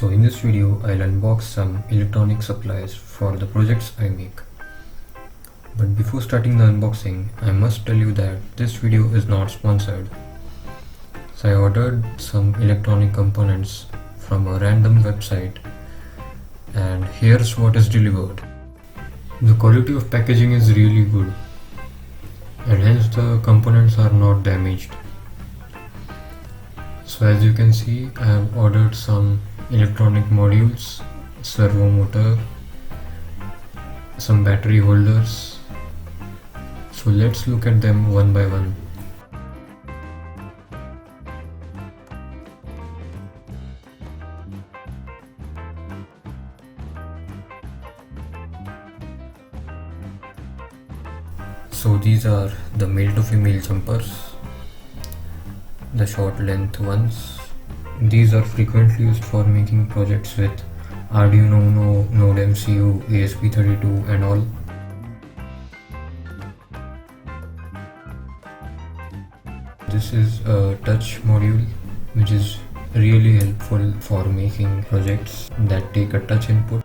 So in this video I'll unbox some electronic supplies for the projects I make. But before starting the unboxing, I must tell you that this video is not sponsored. So I ordered some electronic components from a random website and here's what is delivered. The quality of packaging is really good and hence the components are not damaged. So as you can see, I have ordered some electronic modules, servo motor, some battery holders. So let's look at them one by one. So these are the male to female jumpers, the short length ones. These are frequently used for making projects with Arduino Uno, Node MCU, ESP32 and all. This is a touch module which is really helpful for making projects that take a touch input.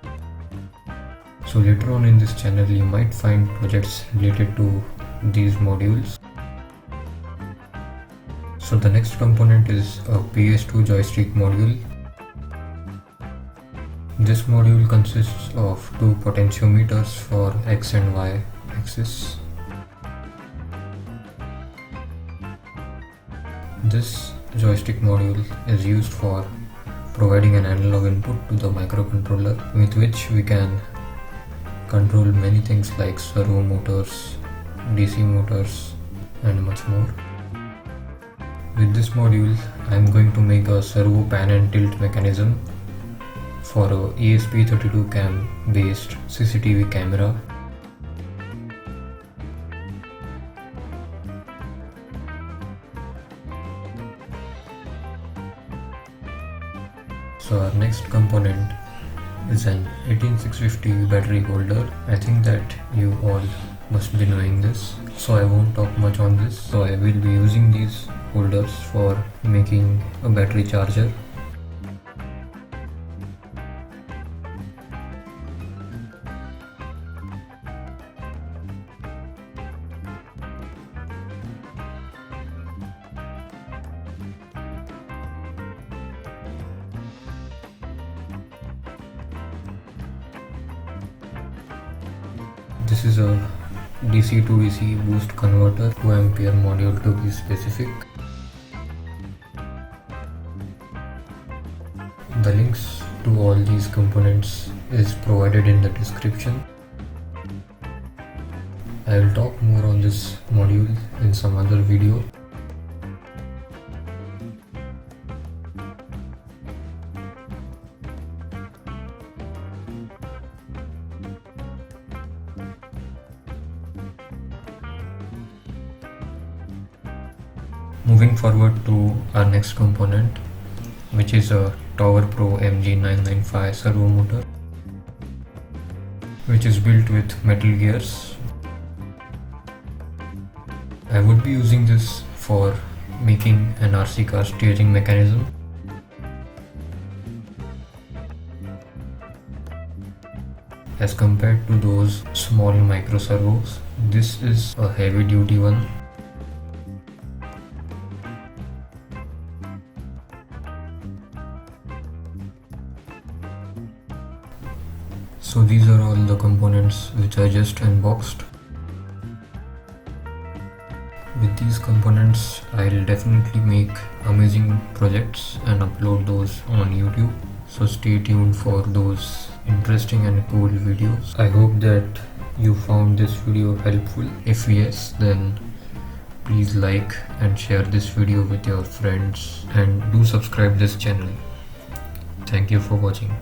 So later on in this channel you might find projects related to these modules. So the next component is a PS2 joystick module. This module consists of two potentiometers for X and Y axis. This joystick module is used for providing an analog input to the microcontroller with which we can control many things like servo motors, DC motors and much more. With this module, I am going to make a servo pan and tilt mechanism for a ESP32 cam based CCTV camera. So our next component is an 18650 battery holder. I think that you all must be knowing this, so I won't talk much on this. So I will be using these holders for making a battery charger. This is a DC to DC boost converter, 2 ampere module to be specific. The links to all these components is provided in the description. I will talk more on this module in some other video. Moving forward to our next component, which is a Tower Pro MG995 servo motor, which is built with metal gears. I would be using this for making an RC car steering mechanism. As compared to those small micro servos, this is a heavy duty one. So these are all the components which I just unboxed. With these components, I'll definitely make amazing projects and upload those on YouTube. So stay tuned for those interesting and cool videos. I hope that you found this video helpful. If yes, then please like and share this video with your friends and do subscribe this channel. Thank you for watching.